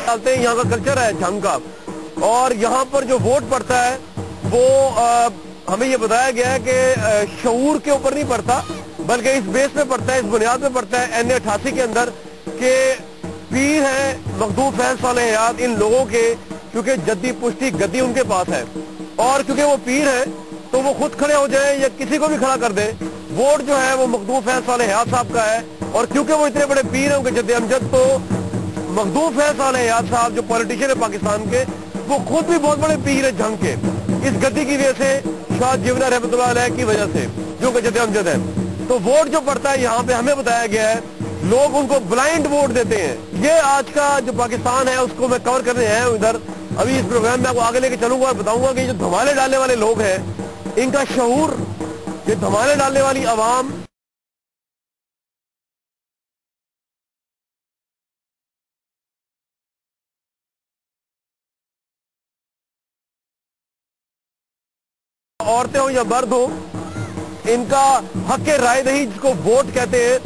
डालते हैं, यहाँ का कल्चर है जंग का। और यहाँ पर जो वोट पड़ता है वो हमें ये बताया गया है कि शऊर के ऊपर नहीं पड़ता, बल्कि इस बेस पे पड़ता है, इस बुनियाद पे पड़ता है NA 88 के अंदर कि पीर है मखदूम फैज सालेह हयात इन लोगों के, क्योंकि जद्दी पुश्ती गद्दी उनके पास है और क्योंकि वो पीर है तो वो खुद खड़े हो जाए या किसी को भी खड़ा कर दे, वोट जो है वो मखदूम फैज सालेह हयात साहब का है। और क्योंकि वो इतने बड़े पीर हैं उनके जद्दे अमजद, तो मखदूम फैज सालेह हयात साहब जो पॉलिटिशियन है पाकिस्तान के, वो खुद भी बहुत बड़े पीर है जंग के, इस गद्दी की वजह से, शाह जीवना रहमतुल्लाह अलैह की वजह से, जो कि जद्दे अमजद है। तो वोट जो पड़ता है यहाँ पे हमें बताया गया है लोग उनको ब्लाइंड वोट देते हैं। ये आज का जो पाकिस्तान है उसको मैं कवर करने आया हूँ इधर। अभी इस प्रोग्राम में आपको आगे लेके चलूंगा और बताऊंगा कि जो धमाले डालने वाले लोग हैं इनका शऊर, ये धमाले डालने वाली आवाम औरतें हो या मर्द हो, इनका हक राय दही जिसको वोट कहते हैं,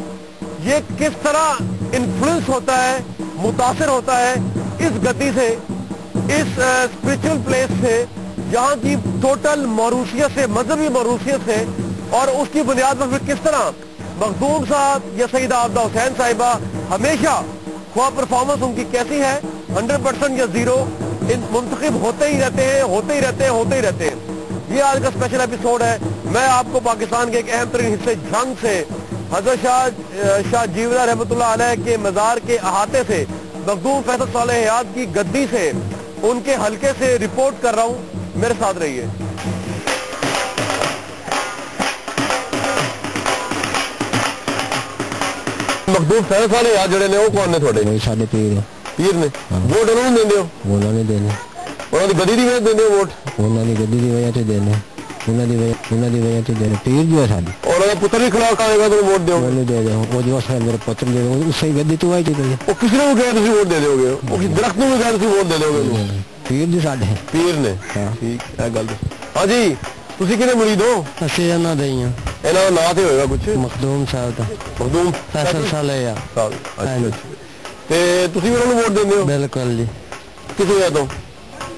ये किस तरह इन्फ्लुएंस होता है, मुतासिर होता है इस गति से, इस स्पिरिचुअल प्लेस से, जहाँ की टोटल मौरूसियत से, मजहबी मौरूसियत से, और उसकी बुनियाद पर फिर किस तरह मखदूम साहब या सईदा आबदा हुसैन साहिबा हमेशा ख्वाह परफॉर्मेंस उनकी कैसी है 100% या 0 मुंतखब होते ही रहते हैं, होते ही रहते हैं, होते ही रहते हैं। ये आज का स्पेशल एपिसोड है। मैं आपको पाकिस्तान के एक अहम तरीन हिस्से जंग से, हजरत शाह जीवना रहमतुल्लाह अलैह के मजार के अहाते से, मखदूम फैज सालेह हयात की गद्दी से, उनके हलके से रिपोर्ट कर रहा हूँ। मेरे साथ रहिए। मखदूम फैज सालेह हयात जड़े ने वो कौन ने थोड़े? साडे पीर ने वोट उन्होंने देंदे हो? उन्होंने देने ਉਹਨਾਂ ਦੀ ਗੱਦੀ ਦੀ ਵਜ੍ਹਾ ਦੇਂਦੇ ਵੋਟ? ਉਹਨਾਂ ਦੀ ਗੱਦੀ ਦੀ ਵਜ੍ਹਾ ਤੇ ਦੇਣੇ, ਉਹਨਾਂ ਦੀ ਵਜ੍ਹਾ ਤੇ ਦੇਣੇ। ਪੀਰ ਜੋ ਹੈ ਸਾਡੀ, ਉਹਨਾਂ ਦਾ ਪੁੱਤਰ ਵੀ ਖਿਲਾਫ ਆਏਗਾ ਤਾਂ ਵੋਟ ਦਿਓ? ਉਹਨੂੰ ਦੇ ਦਿਓ। ਉਹ ਜੋ ਹੈ ਮੇਰੇ ਪੁੱਤਰ ਦੇ ਦਿਓ, ਉਸੇ ਗੱਦੀ ਤੋਂ ਆਈ ਤੇ ਉਹ ਕਿਸੇ ਨੂੰ ਕਹਿ ਤੁਸੀਂ ਵੋਟ ਦੇ ਦਿਓਗੇ? ਉਹ ਕਿਸੇ ਦਰਖਤ ਨੂੰ ਵੀ ਕਹਿ ਤੁਸੀਂ ਵੋਟ ਦੇ ਦਿਓਗੇ? ਪੀਰ ਜੀ ਸਾਡੇ ਪੀਰ ਨੇ। ਠੀਕ ਹੈ ਗੱਲ। ਹਾਂਜੀ, ਤੁਸੀਂ ਕਿਹਦੇ ਮੁਰੀਦ ਹੋ? ਅਸੀਂ ਇਹਨਾਂ ਦੇ ਹੀ ਆ। ਇਹਨਾਂ ਦਾ ਨਾਂ ਤੇ ਹੋਏਗਾ ਕੁਝ? ਮਖਦੂਮ ਸਾਹਿਬ ਦਾ। ਮਖਦੂਮ ਫੈਸਲ ਸਾਲੇ ਆ। ਅੱਛਾ। ਤੇ ਤੁਸੀਂ ਵੀ ਉਹਨਾਂ ਨੂੰ ਵੋਟ ਦਿੰਦੇ ਹੋ? ਬਿਲਕੁਲ ਜੀ। ਕਿੱਥੋਂ ਆ ਤੋਂ?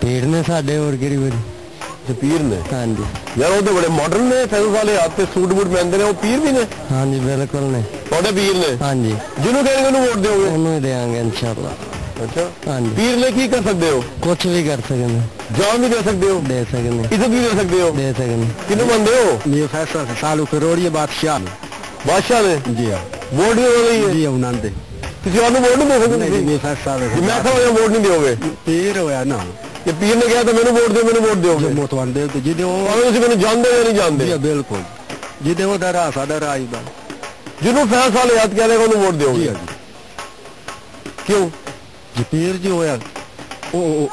ਪੀਰ ਨੇ ਸਾਡੇ, ਹੋਰ ਕਿਹੜੀ ਵਾਰੀ ਪੀਰ ਨੇ? ਹਾਂਜੀ ਯਾਰ ਉਹ ਤਾਂ ਬੜੇ ਮਾਡਰਨ ਨੇ, ਫੈਜ਼ਲ ਸਾਲੇ ਹੱਥ ਤੇ ਸੂਟ ਬੂਟ ਪਹਿਨਦੇ ਨੇ, ਉਹ ਪੀਰ ਵੀ ਨੇ? ਹਾਂਜੀ ਬਿਲਕੁਲ ਨੇ। ਤੁਹਾਡੇ ਪੀਰ ਨੇ? ਹਾਂਜੀ। ਜਿਹਨੂੰ ਕਹਿੰਦੇ ਉਹਨੂੰ ਵੋਟ ਦਿਓਗੇ? ਉਹਨੂੰ ਹੀ ਦੇਵਾਂਗੇ ਇਨਸ਼ਾਅੱਲਾ। ਅੱਛਾ। ਹਾਂਜੀ। ਪੀਰ ਲਈ ਕੀ ਕਰ ਸਕਦੇ ਹੋ? ਕੁਛ ਵੀ ਕਰ ਸਕਦੇ, ਜਾਨ ਵੀ ਦੇ ਸਕਦੇ ਹੋ? ਦੇ ਸਕਦੇ, ਇੱਜ਼ਤ ਵੀ ਦੇ ਸਕਦੇ ਹੋ? ਦੇ ਸਕਦੇ। ਕਿਹਨੂੰ ਮੰਨਦੇ ਹੋ? ਇਹ ਫੈਸਲਾ ਸਾਲੂ ਕਰੋੜੀਏ ਬਾਦਸ਼ਾਹ ਨੇ। ਬਾਦਸ਼ਾਹ ਨੇ? ਜੀ ਹਾਂ। ਵੋਟ ਵੀ ਹੋ ਰਹੀ ਹੈ ਜੀ ਉਹਨਾਂ ਦੇ। ਤੁਸੀਂ ਉਹਨੂੰ ਵੋਟ ਨਹੀਂ ਦੇ ਸਕਦੇ? ਨਹੀਂ ਫੈਸਲਾ ਮੈਂ ਤਾਂ ਵੋਟ ਨਹੀਂ ਦਿਓਗੇ? ਪੀਰ ਹੋਇਆ ਨਾ, ਕਿ ਪੀਰ ਨੇ ਕਿਹਾ ਤਾਂ ਮੈਨੂੰ ਵੋਟ ਦਿਓ, ਮੈਨੂੰ ਵੋਟ ਦਿਓਗੇ? ਮੋਤਵੰਦੇ ਤੇ ਜਿਹਦੇ ਉਹ ਤੁਸੀਂ ਮੈਨੂੰ ਜਾਣਦੇ ਜਾਂ ਨਹੀਂ ਜਾਣਦੇ? ਜੀ ਬਿਲਕੁਲ। ਜਿਹਦੇ ਉਹਦਾ ਰਾਹ ਸਾਡਾ ਰਾਹ ਹੀ ਬਾ। ਜਿਹਨੂੰ ਫੈਜ਼ ਸਾਲੇ ਹੱਥ ਕਹਿ ਲੇਗਾ ਉਹਨੂੰ ਵੋਟ ਦਿਓਗੇ? ਕਿਉਂ? ਜੀ ਪੀਰ ਜੀ ਹੋਇਆ, ਉਹ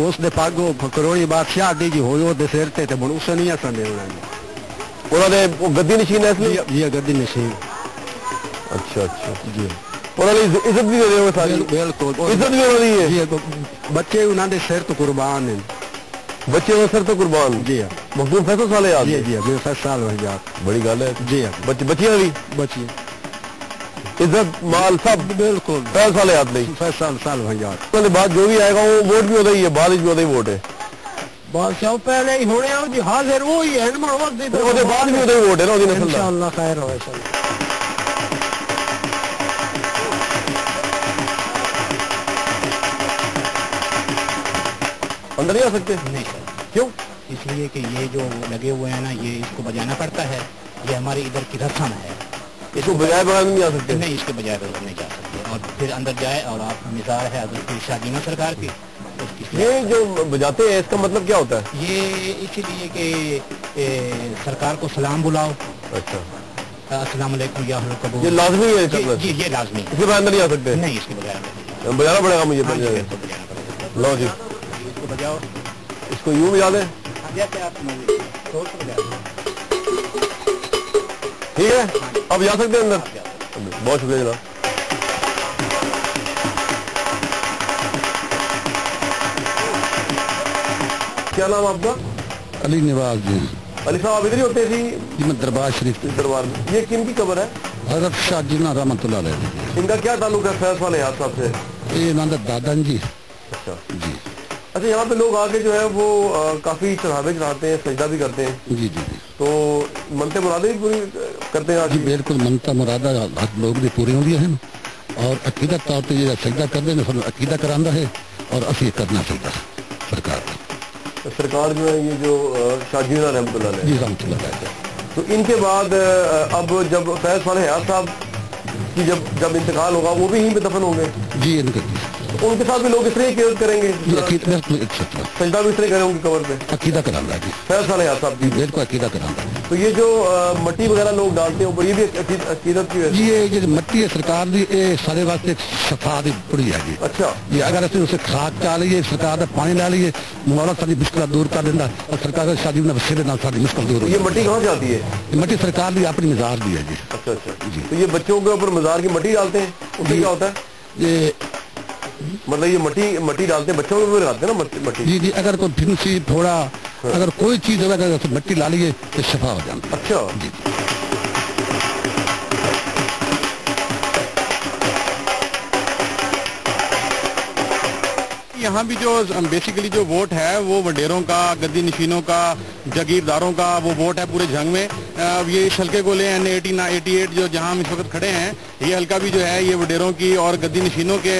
ਉਸ ਦੇ ਪੱਗ ਕਰੋੜੀ ਬਾਦਸ਼ਾਹ ਦੀ ਜੀ ਹੋਈ ਉਹਦੇ ਸਿਰ ਤੇ ਉਸ ਨਹੀਂ ਅਸਾਂ ਦੇ ਉਹਨਾਂ ਦੇ ਗੱਦੀ ਨਸ਼ੀਨ ਹੈ ਇਸ ਲਈ? ਜੀ ਗੱਦੀ ਨਸ਼ੀਨ। ਅੱਛਾ ਅੱਛਾ ਜੀ। ਉਹਨਾਂ ਲਈ ਇੱਜ਼ਤ ਵੀ ਦੇ ਦਿਓਗੇ ਸਾਰੀ? ਬਿਲਕੁਲ। ਇੱਜ਼ਤ ਵੀ ਉਹਨਾਂ ਦੀ ਹੈ ਜੀ। ਬੱਚੇ ਉਹਨਾਂ ਦੇ ਸਿਰ ਤੋਂ ਕੁਰਬਾਨ ਨੇ। ਬੱਚੇ ਉਹਨਾਂ ਸਿਰ ਤੋਂ ਕੁਰਬਾਨ? ਜੀ ਹਾਂ। ਮਖਦੂਮ ਫੈਜ਼ ਸਾਲੇ ਹयात? ਜੀ ਜੀ ਮੇਰੇ ਫੈਜ਼ ਸਾਲ ਹੋ ਗਿਆ। ਬੜੀ ਗੱਲ ਹੈ। ਜੀ ਹਾਂ। ਬੱਚੀਆਂ ਵੀ? ਬੱਚੀਆਂ ਇੱਜ਼ਤ ਮਾਲ ਸਭ? ਬਿਲਕੁਲ। ਫੈਜ਼ ਸਾਲੇ ਹयात ਲਈ ਫੈਜ਼ ਸਾਲ ਹੋ ਗਿਆ। ਉਹਦੇ ਬਾਅਦ ਜੋ ਵੀ ਆਏਗਾ ਉਹ ਵੋਟ ਵੀ ਉਹਦਾ ਹੀ ਹੈ, ਬਾਅਦ ਵਿੱਚ ਵੀ ਉਹਦਾ ਹੀ ਵੋਟ ਹੈ। ਬਾਦਸ਼ਾਹ ਪਹਿਲੇ ਹੀ ਹੋਣੇ ਆ ਜੀ, ਹਾਜ਼ਰ ਉਹ ਹੀ ਹੈ ਨਾ, ਉਹਦੇ ਬਾਅਦ ਵੀ ਉਹਦਾ ਹੀ ਵੋਟ ਹੈ ਨਾ ਉਹਦੀ ਨਸਲ ਦਾ? ਇਨਸ਼ਾਅੱਲਾ ਖੈਰ ਹੋਵੇ। अंदर नहीं आ सकते? नहीं सर। क्यों? इसलिए कि ये जो लगे हुए हैं ना, ये इसको बजाना पड़ता है, ये हमारे इधर की रस्म है। इसको बजाय बगैर नहीं आ सकते? नहीं, इसके बजाय बगैर नहीं जा सकते। और फिर अंदर जाए और आप मिसाल है हज़रत शाह जीवना सरकार की, ये जो बजाते हैं इसका मतलब क्या होता है? ये इसीलिए कि सरकार को सलाम बुलाओ। अच्छा। अस्सलाम वालेकुम या अहल कबूल। ये लाजमी है? जी ये लाजमी। इसके बगैर अंदर नहीं आ सकते? नहीं, इसके बगैर बजाना पड़ेगा मुझे? बजाना पड़ेगा। लो जी, बजाओ। इसको यूं बजा दें? ठीक है, अब जा सकते हैं अंदर? बहुत शुक्रिया जनाब। क्या नाम आपका? अली नवाज जी। अली साहब आप इधर ही होते थे? जी मैं दरबार शरीफ दरबार में। ये किन की कब्र है? हज़रत शाह जीवना रहमतुल्लाह अलैह। इनका क्या ताल्लुक है फैज़ सालेह हयात साहब से? ये इन्हों का दादा जी अच्छा जी अच्छा, यहाँ पे लोग आके जो है वो काफी चढ़ावे चढ़ाते हैं, सजदा भी करते हैं। जी जी जी तो मनते मुरादे भी पूरी करते हैं आज? जी बिल्कुल, मनता मुरादा लोग भी पूरी होंगी हैं और अकीदत तौर पर ये सजदा करते हैं, फिर अकीदा करांदा है और असी करना चाहिए सरकार का। सरकार जो है ये जो शाहजीना रहमतुल्लाह अलैह, जी रहमतुल्लाह, तो इनके बाद अब जब फैज साले हयात साहब की जब इंतकाल होगा वो भी यहीं पे दफन होंगे? जी इनके तो उनके साथ भी लोग इस तरह की करेंगे, सजदा भी इस तरह करेंगे कबर पे? अकीदा करांदा जी फैज साले हयात साहब की बिल्कुल अकीदा करांदा। तो ये जो मट्टी वगैरह लोग डालते हैं ऊपर, ये भी अकीदत की है? जी ये जो मट्टी है सरकार दी ये सारे वास्ते सफा दी पड़ी है जी। अच्छा जी, अगर असं उसे खाक चा लीए, सरकार का पानी ला लीए, मौला सारी मुश्किल दूर कर देंदा और सरकार शादी में वसीले नाल सारी मुश्किल दूर हो। ये मट्टी कहाँ से आती है? ये मट्टी सरकार की अपनी मजार दी है जी। अच्छा अच्छा जी। तो ये बच्चों के ऊपर मजार की मट्टी डालते हैं, उससे क्या होता है? ये मतलब ये मट्टी डालते हैं बच्चों के ऊपर लगाते हैं ना मट्टी? जी जी, अगर कोई फिंसी थोड़ा अगर कोई चीज अगर मट्टी ला लीए तो शफा हो जाती है। अच्छा जी यहाँ भी जो बेसिकली जो वोट है वो वडेरों का, गद्दी नशीनों का, जागीरदारों का वो वोट है पूरे जंग में। ये इस हल्के को ले N88 जो जहाँ हम इस वक्त खड़े हैं, ये हल्का भी जो है ये वडेरों की और गद्दी नशीनों के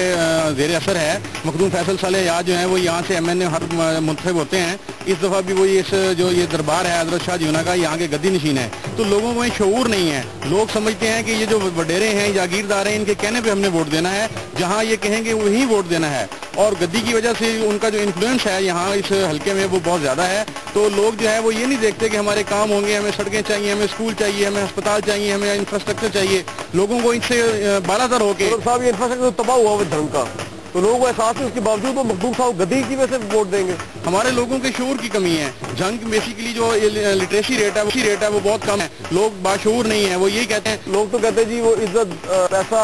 ज़ेर असर है। मखदूम फैसल साले हयात जो हैं वो यहाँ से MNA हर मुंतखब होते हैं। इस दफ़ा भी वही इस जो ये दरबार है हज़रत शाह जीना का, यहाँ के गद्दी नशीन है। तो लोगों में शऊर नहीं है, लोग समझते हैं कि ये जो वडेरे हैं, जागीरदार हैं, इनके कहने पर हमने वोट देना है, जहाँ ये कहेंगे वहीं वोट देना है। और गद्दी की वजह से उनका जो इन्फ्लुएंस है यहाँ इस हल्के में वो बहुत ज़्यादा है। तो लोग जो है वो ये नहीं देखते कि हमारे काम होंगे, हमें सड़कें चाहिए, हमें स्कूल चाहिए, हमें अस्पताल चाहिए, हमें इंफ्रास्ट्रक्चर चाहिए। लोगों को इनसे बालातर होके साहब ये इंफ्रास्ट्रक्चर तबाह हुआ जंग का, तो लोगों को एहसास है, उसके बावजूद वो मखदूम साहब गद्दी की वजह से वोट देंगे। हमारे लोगों के शऊर की कमी है। जंग बेसिकली जो लिटरेसी रेट है वो बहुत कम है, लोग बाशऊर नहीं है। वो यही कहते हैं, लोग तो कहते हैं जी वो इज्जत पैसा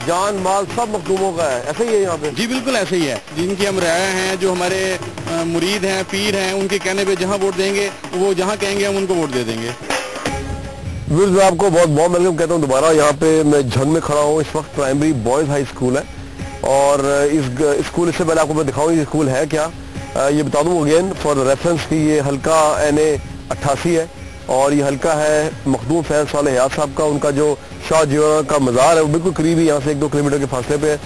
जान माल सब मखदूमों का है, ऐसे ही है यहाँ पे? जी बिल्कुल ऐसे ही है। जिनकी हम राया हैं, जो हमारे मुरीद हैं, पीर हैं, उनके कहने पे जहाँ वोट देंगे, वो जहाँ कहेंगे हम उनको वोट दे देंगे। मैं आपको बहुत बहुत वेलकम कहता हूँ दोबारा। यहाँ पे मैं झंग में खड़ा हूँ, इस वक्त प्राइमरी बॉयज हाई स्कूल है और इस स्कूल, इससे पहले आपको मैं दिखाऊँ ये स्कूल है क्या, ये बता दूँ अगेन फॉर रेफरेंस की ये हल्का NA88 है और ये हल्का है मखदूम फैज साले हयात साहब का। उनका जो शाह जीना का मज़ार है वो बिल्कुल करीब ही यहाँ से 1-2 किलोमीटर के फासले पे है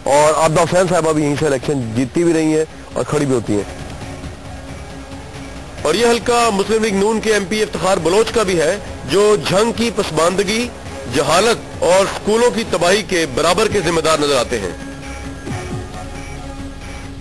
और आबदा हुसैन साहबा भी यहीं से इलेक्शन जीतती भी रही है और खड़ी भी होती हैं। और ये हल्का मुस्लिम लीग नून के MP इफ्तिखार बलोच का भी है, जो झंग की पसमानदगी, जहालत और स्कूलों की तबाही के बराबर के जिम्मेदार नजर आते हैं।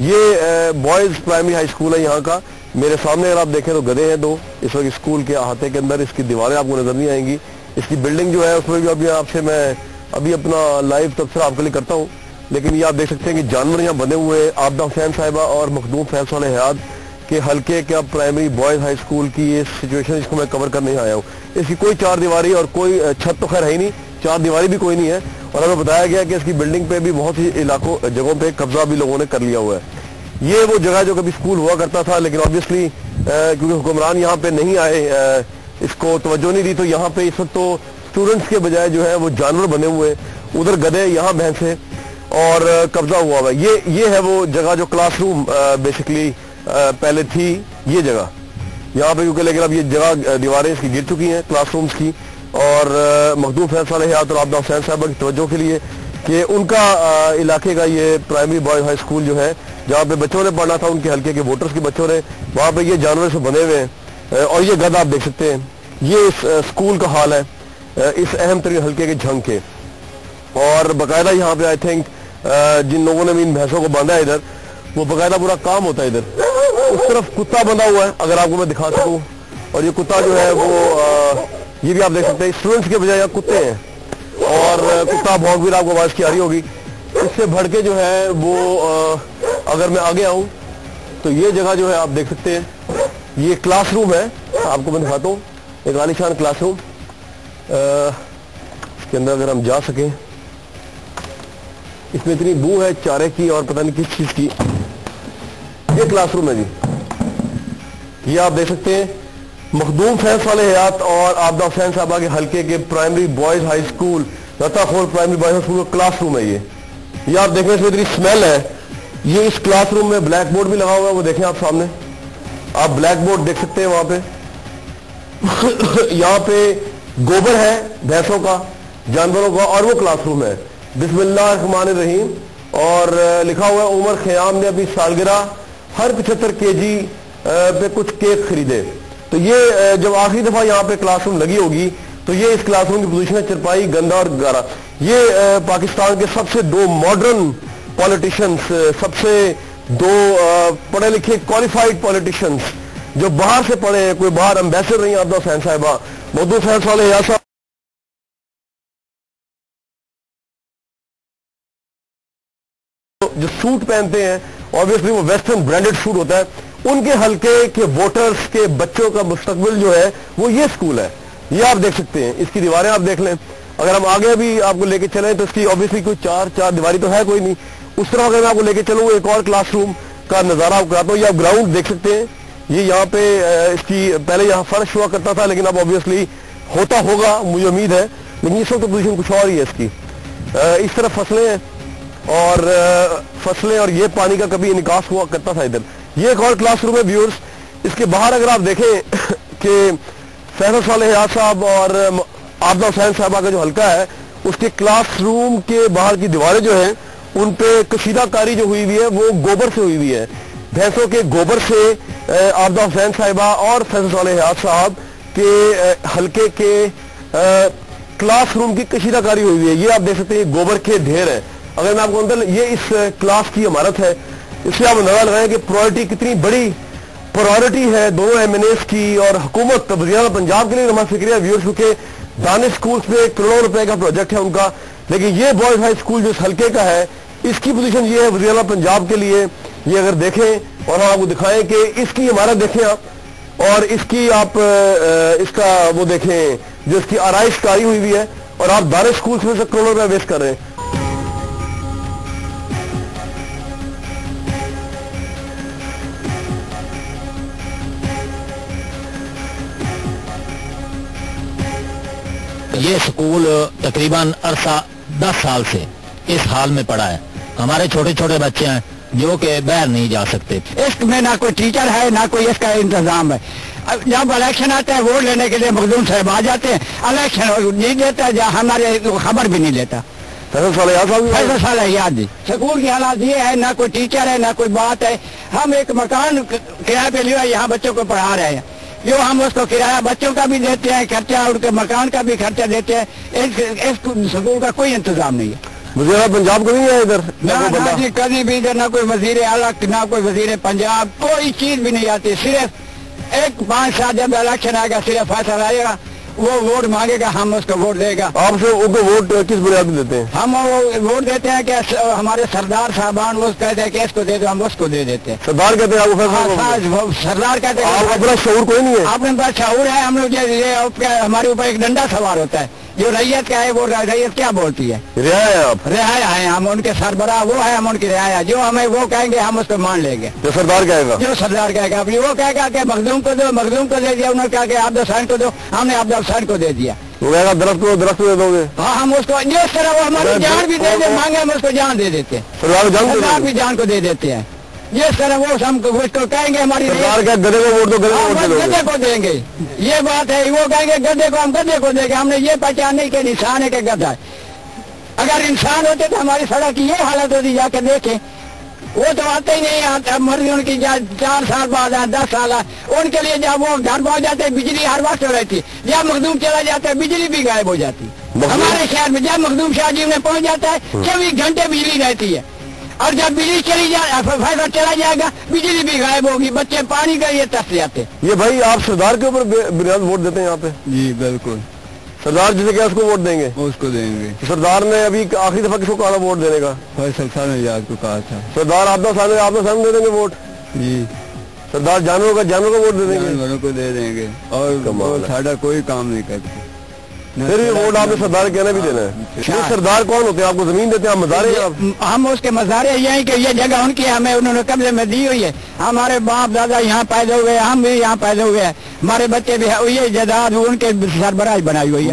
ये बॉयज प्राइमरी हाई स्कूल है यहाँ का। मेरे सामने अगर आप देखें तो गधे हैं 2 इस वक्त स्कूल के अहाते के अंदर। इसकी दीवारें आपको नजर नहीं आएंगी। इसकी बिल्डिंग जो है उसमें भी अभी आपसे मैं अभी अपना लाइव तबसरा आपके लिए करता हूँ, लेकिन ये आप देख सकते हैं कि जानवर यहाँ बने हुए। आबदा हुसैन साहिबा और मखदूम फैज साले हयात के हल्के का प्राइमरी बॉयज हाई स्कूल की ये सिचुएशन, इसको मैं कवर करने आया हूँ। इसकी कोई 4 दीवारी और कोई छत तो खैर है ही नहीं, 4 दीवारी भी कोई नहीं है और हमें बताया गया कि इसकी बिल्डिंग पे भी बहुत सी इलाकों जगहों पे कब्जा भी लोगों ने कर लिया हुआ है। ये वो जगह जो कभी स्कूल हुआ करता था, लेकिन ऑब्वियसली क्योंकि हुक्मरान यहाँ पे नहीं आए, इसको तवज्जो नहीं दी, तो यहाँ पे इस वक्त तो स्टूडेंट्स के बजाय जो है वो जानवर बने हुए, उधर गधे, यहाँ भैंसे और कब्जा हुआ हुआ है। ये है वो जगह जो क्लासरूम बेसिकली पहले थी, ये जगह यहाँ पे, क्योंकि लेकिन अब ये जगह दीवारें इसकी गिर चुकी हैं क्लासरूम्स की। और मखदूम फैज साले हयात और आबदा हुसैन साहबा की तवज्जो के लिए कि उनका इलाके का ये प्राइमरी बॉयज हाई स्कूल जो है, जहाँ पे बच्चों ने पढ़ना था, उनके हल्के के वोटर्स के बच्चों ने, वहाँ पे ये जानवर से बने हुए हैं और ये गधा आप देख सकते हैं। ये इस स्कूल का हाल है इस अहम तरीन हल्के के झंग के। और बाकायदा यहाँ पे आई थिंक जिन लोगों ने इन भैंसों को बांधा है इधर, वो बाकायदा पूरा काम होता है इधर। उस तरफ कुत्ता बंधा हुआ है, अगर आपको मैं दिखा सकूं, और ये कुत्ता जो है वो ये भी आप देख सकते हैं, स्टूडेंट्स के बजाय यहाँ कुत्ते हैं और कुत्ता भौंक भी आपको आवाज की आ रही होगी। इससे भड़ के जो है वो अगर मैं आगे आऊं तो ये जगह जो है आप देख सकते हैं, ये क्लासरूम है, आपको मैं दिखाता हूँ, एक आलीशान क्लासरूम। इसके अंदर अगर हम जा सकें, इसमें इतनी बू है चारे की और पता नहीं किस चीज की। ये क्लासरूम है जी, ये आप देख सकते हैं मखदूम फैज साले हयात और आबदा हुसैन साहबा के हल्के के primary boys high school, Ratakhor primary boys high school का क्लासरूम है। ये आप देख रहे हैं, इसमें इतनी स्मेल है یہ اس کلاس روم میں بلیک بورڈ بھی لگا ہوا ہے, وہ دیکھیں آپ سامنے, آپ بلیک بورڈ دیکھ سکتے ہیں وہاں پہ. یہاں پہ گوبر ہے بھینسوں کا, جانوروں کا, اور وہ کلاس روم ہے. بسم اللہ الرحمن الرحیم, اور لکھا ہوا ہے عمر خیام نے اپنی سالگرہ ہر 75 kg پہ کچھ کیک خریدے. تو یہ جب آخری دفعہ یہاں پہ کلاس روم لگی ہوگی تو یہ اس کلاس روم کی پوزیشن ہے چرپائی, گندا اور گارا. یہ پاکستان کے سب سے 2 ماڈرن پولیٹیشنز, سب سے 2 پڑھے لکھے کوالیفائڈ پولیٹیشنز جو باہر سے پڑھے ہیں, کوئی باہر امبیسڈر نہیں, عابدہ حسین صاحبہ, مودود فیض صالح حیات صاحب جو سوٹ پہنتے ہیں, obviously وہ ویسٹرن برانڈڈ سوٹ ہوتا ہے, ان کے حلقے کے ووٹرز کے بچوں کا مستقبل جو ہے وہ یہ سکول ہے. یہ آپ دیکھ سکتے ہیں, اس کی دیواریں آپ دیکھ لیں. اگر ہم آگے بھی آپ کو لے کے چلیں تو اس کی obviously کوئی چار دیواری تو ہے کوئی نہیں. اس طرح اگر میں آپ کو لے کے چلوں ایک اور کلاس روم کا نظارہ آپ کراتا ہوں. یہ آپ گراؤنڈ دیکھ سکتے ہیں, یہ یہاں پہ اس کی پہلے یہاں فرش ہوا کرتا تھا, لیکن اب obviously ہوتا ہوگا مجھے امید ہے, لیکن اس وقت پوزیشن کچھ اور ہی ہے اس کی. اس طرف فصلیں ہیں اور یہ پانی کا کبھی انعکاس ہوا کرتا تھا ادھر. یہ ایک اور کلاس روم ہے ویورز. اس کے باہر اگر آپ دیکھیں کہ فیض صالح حیات صاحب اور عابدہ حسین صاحبہ کا جو حلقہ ہے, اس کے کلاس روم کے باہر کی دیواریں جو ہیں ان پہ کشیدہ کاری جو ہوئی ہوئی ہے وہ گوبر سے ہوئی ہوئی ہے. بھینسوں کے گوبر سے عابدہ حسین صاحبہ اور فیض صالح حیات صاحب کے حلقے کے کلاس روم کی کشیدہ کاری ہوئی ہوئی ہے. یہ آپ دیکھ سکتے ہیں گوبر کے ڈھیر ہیں. اگر میں آپ کو اندر, یہ اس کلاس کی عمارت ہے, اس سے آپ اندازہ لگائیں کہ پرائرٹی کتنی بڑی پرائرٹی ہے دونوں MNAs کی اور حکومت وزیر پنجاب کے لیے. ہمارا فکر ہے ویورز, کیونکہ دانش سکولز پہ کروڑوں روپے کا پروجیکٹ ہے ان کا, لیکن یہ بوائز ہائی اسکول جو اس حلقے کا ہے اس کی پوزیشن یہ ہے وزیر پنجاب کے لیے. یہ اگر دیکھیں اور ہم آپ کو دکھائیں کہ اس کی عمارت دیکھیں آپ, اور اس کی آپ اس کا وہ دیکھیں جو اس کی آرائش کاری ہوئی ہوئی ہے, اور آپ دانش سکولز میں سے کروڑوں روپے ویسٹ کر رہے ہیں. یہ سکول تقریباً عرصہ 10 سال سے اس حال میں پڑا ہے. ہمارے چھوٹے چھوٹے بچے ہیں جو کہ باہر نہیں جا سکتے. اس میں نہ کوئی ٹیچر ہے نہ کوئی اس کا انتظام ہے. جب الیکشن آتا ہے ووٹ لینے کے لیے مخدوم صاحب آ جاتے ہیں, الیکشن نہیں دیتا, ہمارے خبر بھی نہیں لیتا. فیض صالح حیات جی, سکول کی حالات یہ ہے, نہ کوئی ٹیچر ہے نہ کوئی بات ہے. ہم ایک مکان کرایہ پہ لیا, یہاں بچوں کو پڑھا رہے ہیں, جو ہم اس کو کرایہ بچوں کا بھی دیتے ہیں خرچہ, ان کے مکان کا بھی خرچہ دیتے ہیں. اس سکول کا کوئی انتظام نہیں ہے. وزیر پنجاب کو نہیں ہے ادھر, نہ جی کبھی بھی ادھر, نہ کوئی وزیر اعلیٰ نہ کوئی وزیر پنجاب, کوئی چیز بھی نہیں آتی. صرف ایک 5 سال جب الیکشن آئے گا صرف فیصلہ آئے گا, وہ ووٹ مانگے گا, ہم اس کو ووٹ دے گا. آپ سے ان کو ووٹ کس بنیاد پہ دیتے ہیں؟ ہم ووٹ دیتے ہیں کہ ہمارے سردار صاحبان وہ کہتے ہیں کہ اس کو دے دو, ہم اس کو دے دیتے ہیں. سردار کہتے ہیں, سردار کہتے ہیں اپنا شعور کوئی نہیں ہے. آپ نے پاس شعور ہے, ہم لوگ ہمارے اوپر ایک ڈنڈا سوار ہوتا ہے. جو ریت کا ہے وہ ریت کیا بولتی ہے, رعایا ہے. ہم ان کے سربراہ وہ ہے, ہم ان کی رعایا. جو ہمیں وہ کہیں گے ہم اس کو مان لیں گے. جو سردار کہے گا, جو سردار کہے گا, وہ کہے گا کہ مخدوم کو دو, مخدوم کو دے دیا. انہوں نے کہا کہ عابدہ حسین کو دو, ہم نے عابدہ حسین کو دے دیا. درخت کو دے دو گے. ہاں, ہم اس کو جس طرح وہ ہماری جان بھی دے دے مانگے, ہم اس کو جان دے دیتے ہیں. سردار بھی جان کو دے دیتے ہیں. جس طرح وہ ہم کو کہیں گے ہماری گدے کو ووٹ دو, گدے کو دیں گے. یہ بات ہے, وہ کہیں گے گدے کو, ہم گدے کو دیں گے. ہم نے یہ پہچانے کہ انسان ہے کہ گدھا ہے. اگر انسان ہوتے تو ہماری سڑک کی یہ حالت ہوتی, جا کے دیکھیں. وہ تو آتے ہی نہیں, مرضی ان کی 4 سال بعد 10 سال, ان کے لیے جب وہ گھر پہنچ جاتے بجلی ہر وقت رہتی. جب مخدوم چلا جاتا ہے بجلی بھی غائب ہو جاتی. ہمارے شہر میں جب مخدوم شاہ جی میں پہنچ جاتا ہے 24 گھنٹے بجلی رہتی ہے, اور جب بجلی چلی جائے فائدہ چلا جائے گا بجلی بھی غائب ہوگی. بچے پانی کا یہ ترس جاتے. یہ بھائی آپ سردار کے اوپر بنیاد ووٹ دیتے ہیں یہاں پہ؟ جی بالکل. سردار جسے کیا اس کو ووٹ دیں گے؟ اس کو دیں گے. سردار نے ابھی آخری دفعہ کس کو کہا ووٹ دینے کا؟ فیصل صالح حیات کو کہا تھا. سردار عابدہ حسین دے دیں گے ووٹ؟ جی. سردار جانوروں کا ووٹ دے دیں گے؟ جانوروں کو دے دیں گے, اور ساڈا کوئی کام نہیں کرتے. پھر بھی ووٹ آپ نے سردار کہنا بھی دینا ہے. سردار کون ہوتے ہیں؟ آپ کو زمین دیتے ہیں, مزارے ہیں. ہم اس کے مزارے یہیں کہ یہ جگہ ان کی ہمیں انہوں نے قبضے میں دی ہوئی ہے. ہمارے باپ دادا یہاں پیدا ہوئے, ہم بھی یہاں پیدا ہوئے ہیں, ہمارے بچے بھی یہ جائیداد ان کے سربراہ بنائی ہوئی ہے.